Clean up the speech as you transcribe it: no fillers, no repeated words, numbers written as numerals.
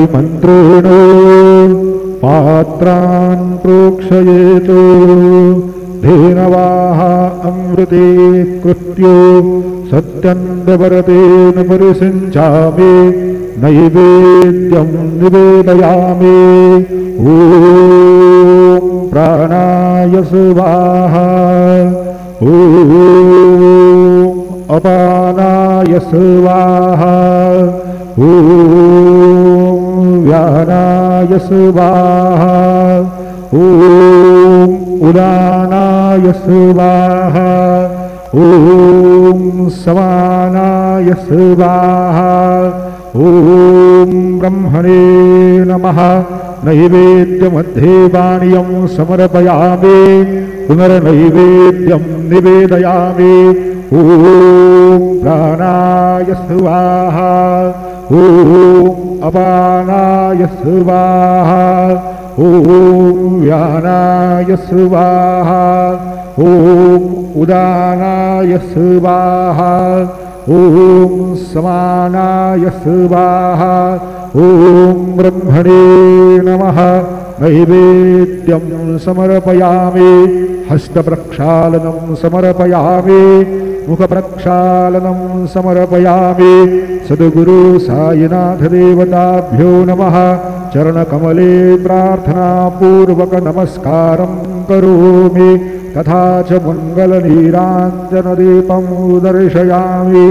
हरिमन्त्रेण पात्रान् प्रोक्षयेत् धेनवाः अमृते कृत्यो सत्यन्दवरतेन परिसिञ्चामि नैवेद्यं निवेदयामि ॐ प्राणाय स्वाहा ॐ अपानाय स्वाहा ॐ व्यानाय स्वाहा ॐ उदानाय स्वाहा ॐ समानाय स्वाहा ॐ ब्रह्मणे नमः नैवेद्यमध्ये पानीयं समर्पयामि पुनर्नैवेद्यं निवेदयामि ॐ प्राणाय स्वाहा ॐ अपानाय स्वाहा ॐ व्यानाय स्वाहा ॐ उदानाय स्वाहा ॐ समानाय स्वाहा ॐ ब्रह्मणे नमः नैवेद्यं समर्पयामि हस्तप्रक्षालनं समर्पयामि मुखप्रक्षालनं समर्पयामि सद्गुरु साईनाथ देवताभ्यो नमः चरणकमले प्रार्थनापूर्वक नमस्कारं करोमि तथा च मङ्गलनीराञ्जनदीपं दर्शयामि।